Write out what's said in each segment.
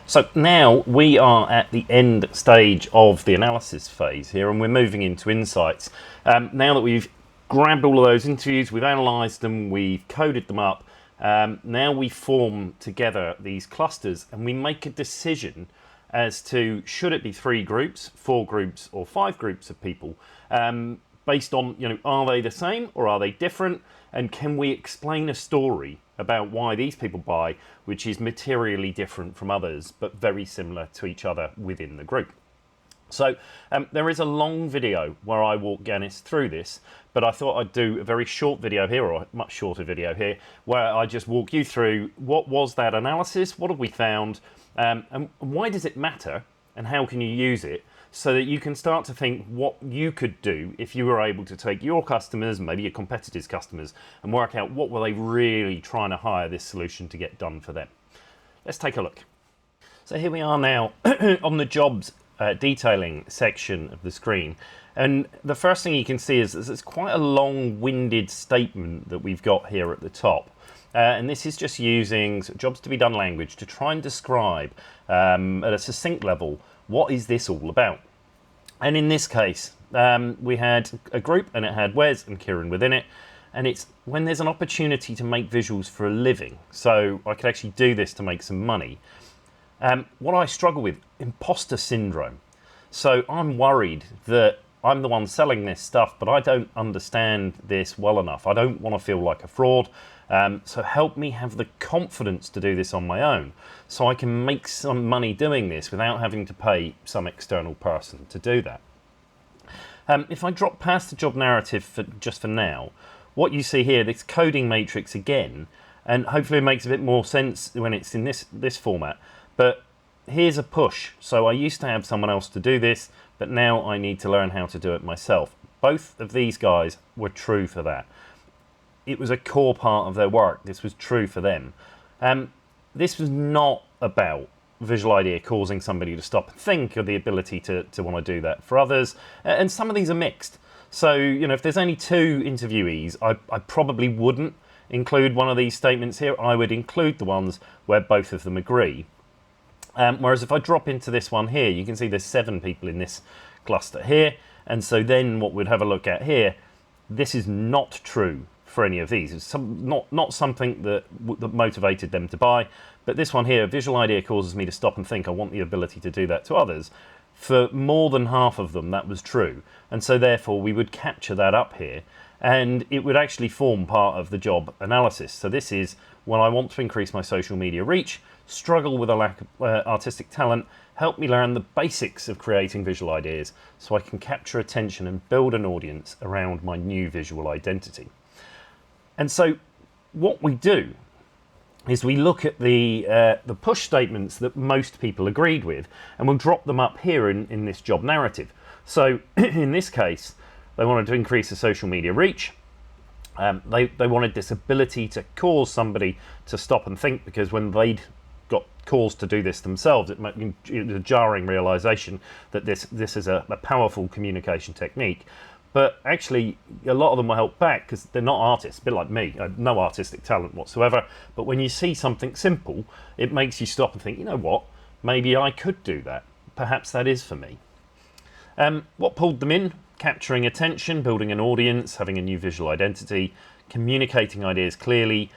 So now we are at the end stage of the analysis phase here, and we're moving into insights. Now that we've grabbed all of those interviews, we've analysed them, we've coded them up, now we form together these clusters and we make a decision as to should it be 3 groups, 4 groups or 5 groups of people, based on, are they the same or are they different, and can we explain a story about why these people buy, which is materially different from others, but very similar to each other within the group. So there is a long video where I walk Gannis through this, but I thought I'd do a very short video here, or a much shorter video here, where I just walk you through what was that analysis, what have we found, and why does it matter, and how can you use it, so that you can start to think what you could do if you were able to take your customers, maybe your competitors' customers, and work out what were they really trying to hire this solution to get done for them. Let's take a look. So here we are now on the jobs detailing section of the screen. And the first thing you can see is it's quite a long-winded statement that we've got here at the top. And this is just using jobs to be done language to try and describe at a succinct level what is this all about. And in this case, we had a group and it had Wes and Kieran within it. And it's when there's an opportunity to make visuals for a living. So I could actually do this to make some money. What I struggle with, imposter syndrome. So I'm worried that I'm the one selling this stuff, but I don't understand this well enough. I don't want to feel like a fraud. So help me have the confidence to do this on my own, so I can make some money doing this without having to pay some external person to do that. If I drop past the job narrative just for now, what you see here, this coding matrix again, and hopefully it makes a bit more sense when it's in this format, but here's a push. So I used to have someone else to do this, but now I need to learn how to do it myself. Both of these guys were true for that. It was a core part of their work. This was true for them. This was not about Visual Idea causing somebody to stop and think, or the ability to want to do that for others. And some of these are mixed. So, if there's only 2 interviewees, I probably wouldn't include one of these statements here. I would include the ones where both of them agree. Whereas if I drop into this one here, you can see there's 7 people in this cluster here. And so then what we'd have a look at here, this is not true for any of these. It's not something that motivated them to buy. But this one here, Visual Idea causes me to stop and think. I want the ability to do that to others. For more than half of them, that was true. And so therefore, we would capture that up here. And it would actually form part of the job analysis. So this is when I want to increase my social media reach, struggle with a lack of artistic talent, help me learn the basics of creating visual ideas so I can capture attention and build an audience around my new visual identity. And so what we do is we look at the push statements that most people agreed with, and we'll drop them up here in this job narrative. So in this case, they wanted to increase the social media reach. They wanted this ability to cause somebody to stop and think, because when they'd got caused to do this themselves, it was a jarring realization that this is a powerful communication technique. But actually, a lot of them were held back because they're not artists, a bit like me. I have no artistic talent whatsoever. But when you see something simple, it makes you stop and think, you know what, maybe I could do that. Perhaps that is for me. What pulled them in? Capturing attention, building an audience, having a new visual identity, communicating ideas clearly,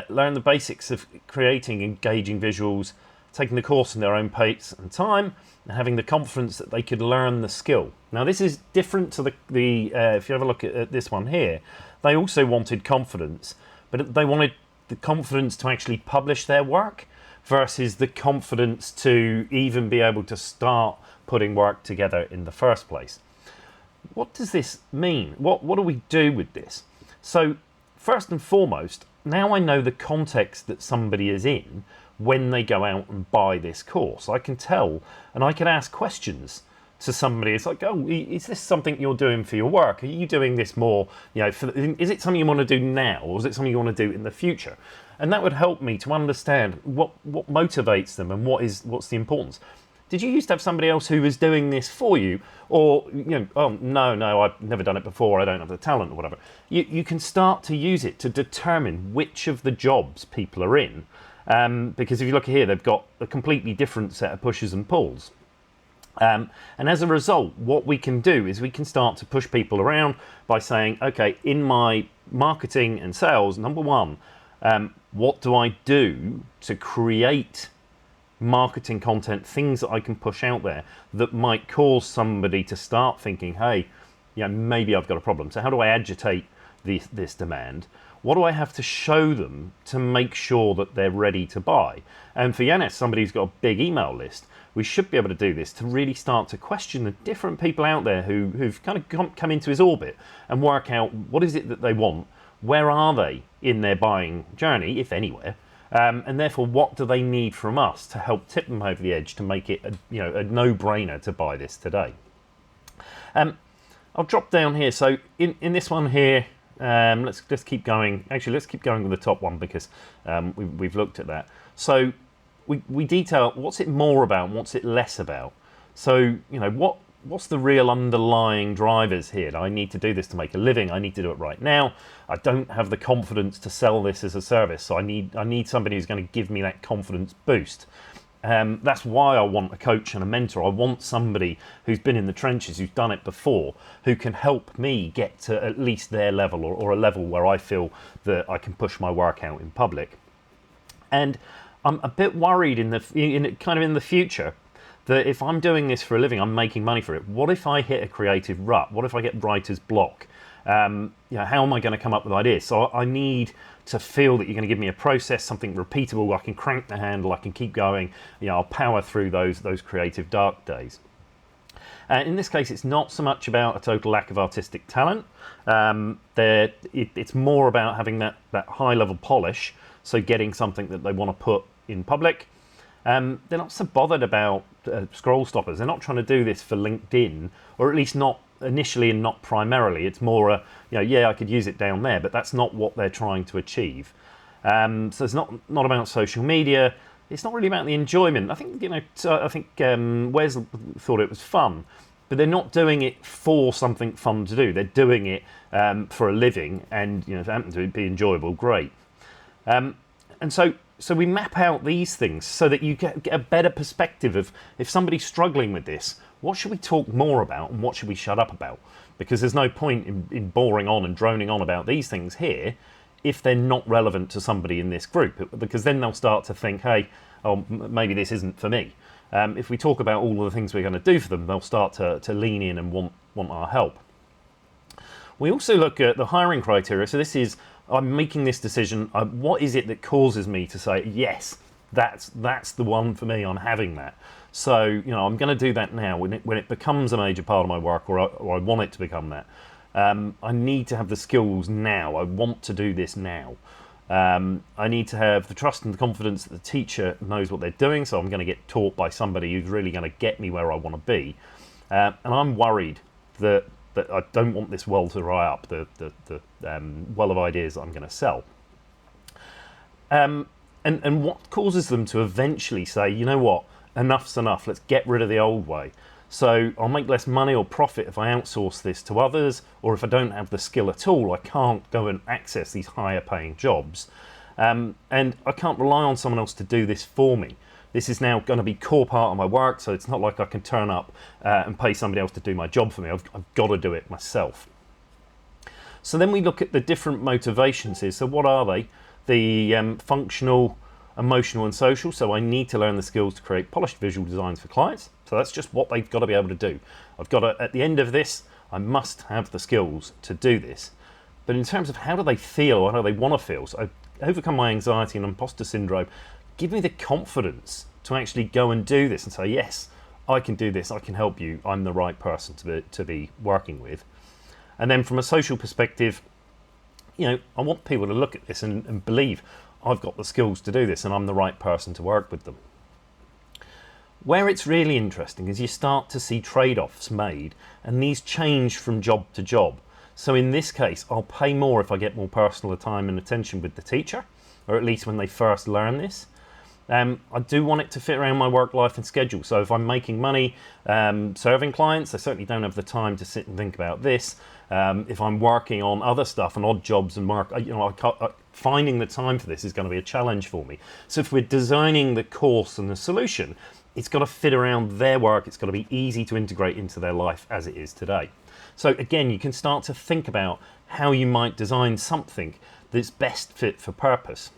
learn the basics of creating engaging visuals, taking the course in their own pace and time, and having the confidence that they could learn the skill. Now this is different to if you have a look at this one here, they also wanted confidence, but they wanted the confidence to actually publish their work versus the confidence to even be able to start putting work together in the first place. What does this mean? What do we do with this? So first and foremost, now I know the context that somebody is in when they go out and buy this course. I can tell, and I can ask questions to somebody. It's like, oh, is this something you're doing for your work? Are you doing this more, is it something you want to do now, or is it something you want to do in the future? And that would help me to understand what motivates them and what's the importance. Did you used to have somebody else who was doing this for you? Or, oh, no, I've never done it before, I don't have the talent or whatever. You can start to use it to determine which of the jobs people are in Because if you look here, they've got a completely different set of pushes and pulls. And as a result, what we can do is we can start to push people around by saying, okay, in my marketing and sales, number one, what do I do to create marketing content, things that I can push out there that might cause somebody to start thinking, hey, maybe I've got a problem. So how do I agitate this demand? What do I have to show them to make sure that they're ready to buy? And for Yanis, somebody who's got a big email list, we should be able to do this to really start to question the different people out there who've kind of come into his orbit and work out what is it that they want, where are they in their buying journey, if anywhere, and therefore what do they need from us to help tip them over the edge to make it a no-brainer to buy this today. I'll drop down here. So in this one here, let's just keep going. Actually, let's keep going with the top one because we've looked at that. So we detail what's it more about and what's it less about. So what's the real underlying drivers here? I need to do this to make a living. I need to do it right now. I don't have the confidence to sell this as a service, so I need somebody who's going to give me that confidence boost. That's why I want a coach and a mentor. I want somebody who's been in the trenches, who's done it before, who can help me get to at least their level or a level where I feel that I can push my work out in public. And I'm a bit worried in the future that if I'm doing this for a living, I'm making money for it. What if I hit a creative rut? What if I get writer's block? How am I going to come up with ideas? So I need to feel that you're going to give me a process, something repeatable. I can crank the handle, I can keep going. I'll power through those creative dark days. In this case, it's not so much about a total lack of artistic talent. It's more about having that high level polish, so getting something that they want to put in public. They're not so bothered about scroll stoppers. They're not trying to do this for LinkedIn, or at least not initially and not primarily. It's more I could use it down there, but that's not what they're trying to achieve. So it's not about social media. It's not really about the enjoyment. I think Wes thought it was fun, but they're not doing it for something fun to do. They're doing it for a living, and if it happens to be enjoyable, great. And so we map out these things so that you get a better perspective of if somebody's struggling with this, what should we talk more about and what should we shut up about? Because there's no point in boring on and droning on about these things here if they're not relevant to somebody in this group, because then they'll start to think, hey, maybe this isn't for me. If we talk about all of the things we're going to do for them, they'll start to lean in and want our help. We also look at the hiring criteria. So this is, I'm making this decision. What is it that causes me to say, yes, that's the one for me, I'm having that. So, I'm going to do that now. When it becomes a major part of my work, or I want it to become that, I need to have the skills now. I want to do this now. I need to have the trust and the confidence that the teacher knows what they're doing, so I'm going to get taught by somebody who's really going to get me where I want to be. And I'm worried that I don't want this well to dry up, the well of ideas that I'm going to sell. And what causes them to eventually say, you know what, enough's enough, let's get rid of the old way. So I'll make less money or profit if I outsource this to others, or if I don't have the skill at all, I can't go and access these higher paying jobs. And I can't rely on someone else to do this for me. This is now going to be core part of my work, so it's not like I can turn up and pay somebody else to do my job for me. I've got to do it myself. So then we look at the different motivations here. So what are they? The functional, emotional and social. So I need to learn the skills to create polished visual designs for clients. So that's just what they've got to be able to do. I've got to, at the end of this, I must have the skills to do this. But in terms of how do they feel or how they want to feel, so I overcome my anxiety and imposter syndrome, give me the confidence to actually go and do this and say, yes, I can do this, I can help you, I'm the right person to be working with. And then from a social perspective, I want people to look at this and believe I've got the skills to do this and I'm the right person to work with them. Where it's really interesting is you start to see trade-offs made, and these change from job to job. So in this case, I'll pay more if I get more personal time and attention with the teacher, or at least when they first learn this. I do want it to fit around my work life and schedule. So if I'm making money serving clients, I certainly don't have the time to sit and think about this. If I'm working on other stuff and odd jobs and work, finding the time for this is going to be a challenge for me. So if we're designing the course and the solution, it's got to fit around their work. It's got to be easy to integrate into their life as it is today. So again, you can start to think about how you might design something that's best fit for purpose.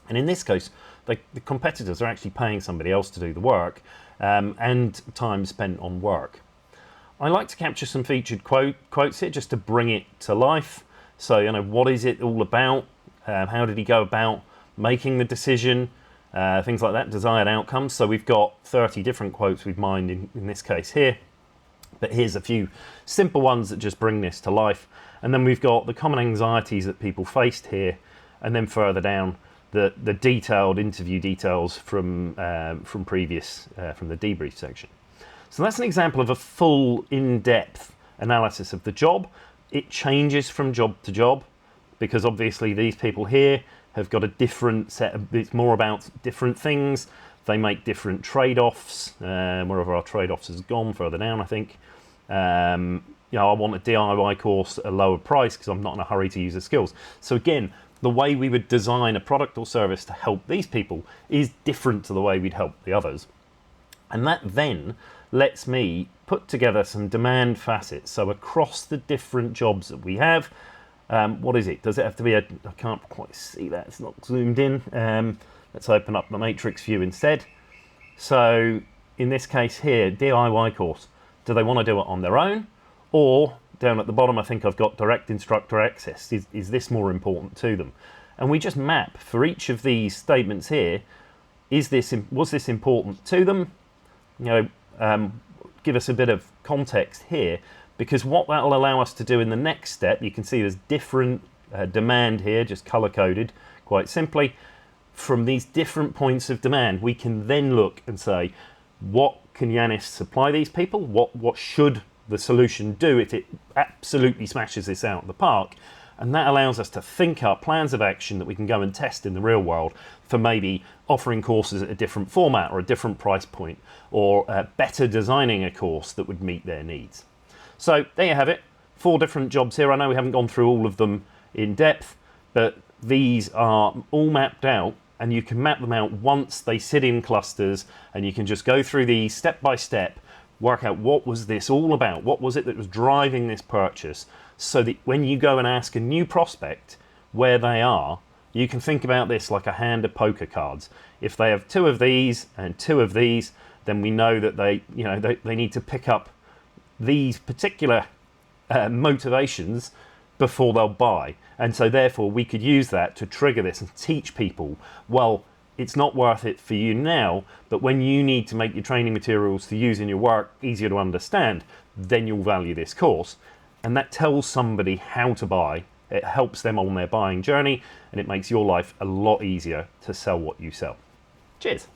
And in this case, the competitors are actually paying somebody else to do the work and time spent on work. I like to capture some featured quotes here just to bring it to life. So, what is it all about? How did he go about making the decision? Things like that, desired outcomes. So we've got 30 different quotes we've mined in this case here. But here's a few simple ones that just bring this to life. And then we've got the common anxieties that people faced here. And then further down, the detailed interview details from previous, from the debrief section. So that's an example of a full in-depth analysis of the job. It changes from job to job because obviously these people here have got a different set of, it's more about different things. They make different trade-offs. Wherever our trade-offs has gone, further down I think. I want a DIY course at a lower price because I'm not in a hurry to use the skills. So again, the way we would design a product or service to help these people is different to the way we'd help the others. And that then lets me put together some demand facets. So across the different jobs that we have, what is it? Does it have to be I can't quite see that, it's not zoomed in. Let's open up the matrix view instead. So in this case here, DIY course. Do they want to do it on their own? Or down at the bottom, I think I've got direct instructor access. Is this more important to them? And we just map for each of these statements here, was this important to them? Give us a bit of context here, because what that will allow us to do in the next step, you can see there's different demand here, just color coded quite simply. From these different points of demand, we can then look and say, what can Yanis supply these people? What should the solution do if it absolutely smashes this out of the park? And that allows us to think up plans of action that we can go and test in the real world for maybe offering courses at a different format or a different price point, or better designing a course that would meet their needs. So there you have it, 4 different jobs here. I know we haven't gone through all of them in depth, but these are all mapped out, and you can map them out once they sit in clusters, and you can just go through these step by step, work out what was this all about, what was it that was driving this purchase, so that when you go and ask a new prospect where they are, you can think about this like a hand of poker cards. If they have 2 of these and 2 of these, then we know that they need to pick up these particular motivations before they'll buy. And so therefore we could use that to trigger this and teach people, well, it's not worth it for you now, but when you need to make your training materials to use in your work easier to understand, then you'll value this course. And that tells somebody how to buy. It helps them on their buying journey, and it makes your life a lot easier to sell what you sell. Cheers.